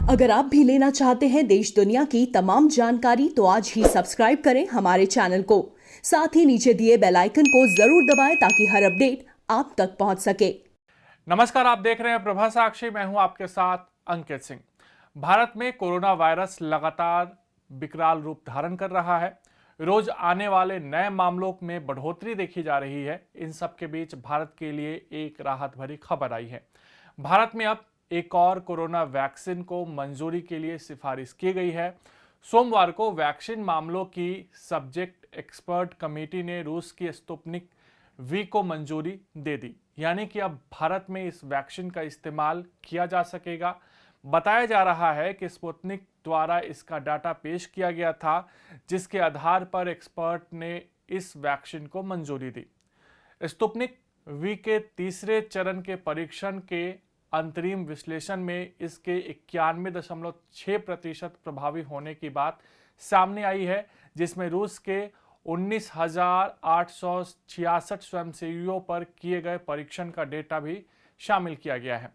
अगर आप भी लेना चाहते हैं देश दुनिया की तमाम जानकारी तो आज ही सब्सक्राइब करें हमारे चैनल को। साथ ही नीचे दिए बेल आइकन को जरूर दबाएं ताकि हर अपडेट आप तक पहुंच सके। नमस्कार, आप देख रहे हैं प्रभा साक्षी। मैं हूं आपके साथ अंकित सिंह। भारत में कोरोना वायरस लगातार विकराल रूप धारण कर रहा है। रोज आने वाले नए मामलों में बढ़ोतरी देखी जा रही है। इन सब के बीच भारत के लिए एक राहत भरी खबर आई है। भारत में अब एक और कोरोना वैक्सीन को मंजूरी के लिए सिफारिश की गई है। सोमवार को वैक्सीन मामलों की सब्जेक्ट एक्सपर्ट कमेटी ने रूस की स्पुतनिक वी को मंजूरी दे दी, यानी कि अब भारत में इस वैक्सीन का इस्तेमाल किया जा सकेगा। बताया जा रहा है कि स्पुतनिक द्वारा इसका डाटा पेश किया गया था, जिसके आधार पर एक्सपर्ट ने इस वैक्सीन को मंजूरी दी। स्पुतनिक वी के तीसरे चरण के परीक्षण के अंतरिम विश्लेषण में इसके 91.6% प्रभावी होने की बात सामने आई है, जिसमें रूस के 19,866 स्वयंसेवियों पर किए गए परीक्षण का डेटा भी शामिल किया गया है।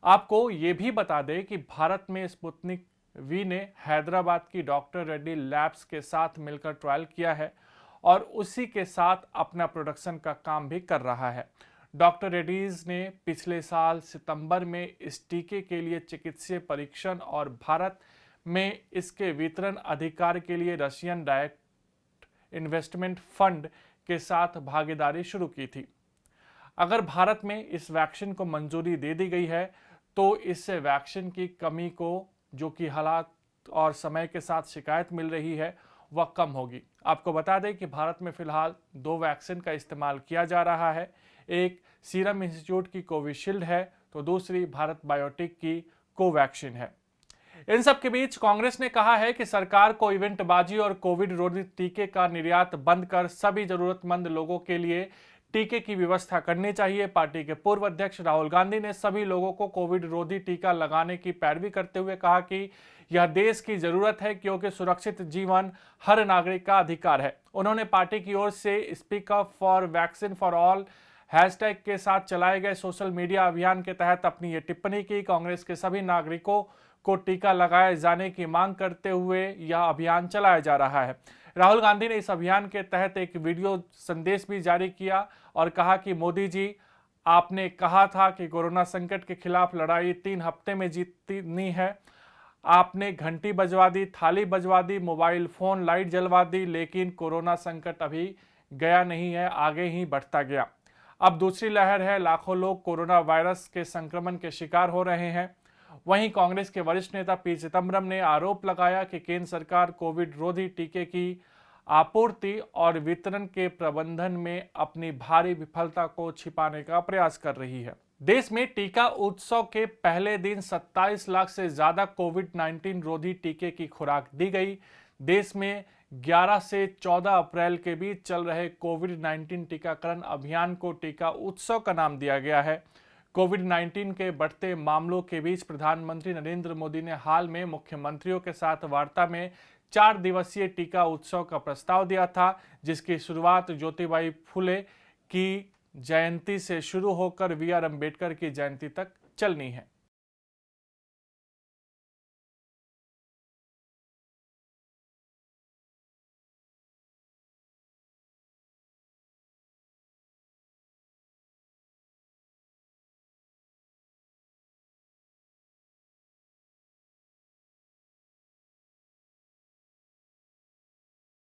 आपको ये भी बता दें कि भारत में स्पुतनिक वी ने हैदराबाद की डॉक्टर रेड्डी लैब्स के साथ मिलकर ट्रायल किया है और उसी के साथ अपना प्रोडक्शन का काम भी कर रहा है। डॉक्टर रेड्डीज ने पिछले साल सितंबर में इस टीके के लिए चिकित्सीय परीक्षण और भारत में इसके वितरण अधिकार के लिए रशियन डायरेक्ट इन्वेस्टमेंट फंड के साथ भागीदारी शुरू की थी। अगर भारत में इस वैक्सीन को मंजूरी दे दी गई है तो इससे वैक्सीन की कमी को, जो कि हालात और समय के साथ शिकायत मिल रही है, वह कम होगी। आपको बता दें कि भारत में फिलहाल 2 वैक्सीन का इस्तेमाल किया जा रहा है। एक सीरम इंस्टीट्यूट की कोविशील्ड है तो दूसरी भारत बायोटेक की कोवैक्सीन है। इन सब के बीच कांग्रेस ने कहा है कि सरकार को इवेंटबाजी और कोविड रोधी टीके का निर्यात बंद कर सभी जरूरतमंद लोगों के लिए टीके की व्यवस्था करनी चाहिए। पार्टी के पूर्व अध्यक्ष राहुल गांधी ने सभी लोगों को कोविड रोधी टीका लगाने की पैरवी करते हुए कहा कि यह देश की जरूरत है, क्योंकि सुरक्षित जीवन हर नागरिक का अधिकार है। उन्होंने पार्टी की ओर से speak up for vaccine for all hashtag के साथ चलाए गए सोशल मीडिया अभियान के तहत अपनी ये टिप्पणी की। कांग्रेस के सभी नागरिकों को टीका लगाए जाने की मांग करते हुए यह अभियान चलाया जा रहा है। राहुल गांधी ने इस अभियान के तहत एक वीडियो संदेश भी जारी किया और कहा कि मोदी जी, आपने कहा था कि कोरोना संकट के खिलाफ लड़ाई 3 हफ्ते में जीतनी है। आपने घंटी बजवा दी, थाली बजवा दी, मोबाइल फोन लाइट जलवा दी, लेकिन कोरोना संकट अभी गया नहीं है, आगे ही बढ़ता गया। अब दूसरी लहर है, लाखों लोग कोरोना वायरस के संक्रमण के शिकार हो रहे हैं। वहीं कांग्रेस के वरिष्ठ नेता पी चिदंबरम ने आरोप लगाया कि केंद्र सरकार कोविड रोधी टीके की आपूर्ति और वितरण के प्रबंधन में अपनी भारी विफलता को छिपाने का प्रयास कर रही है। देश में टीका उत्सव के पहले दिन 27 लाख से ज्यादा कोविड-19 रोधी टीके की खुराक दी गई। देश में 11 से 14 अप्रैल के बीच चल रहे कोविड-19 टीकाकरण अभियान को टीका उत्सव का नाम दिया गया है। कोविड-19 के बढ़ते मामलों के बीच प्रधानमंत्री नरेंद्र मोदी ने हाल में मुख्यमंत्रियों के साथ वार्ता में 4 दिवसीय टीका उत्सव का प्रस्ताव दिया था, जिसकी शुरुआत ज्योतिबाई फुले की जयंती से शुरू होकर वी आर अम्बेडकर की जयंती तक चलनी है।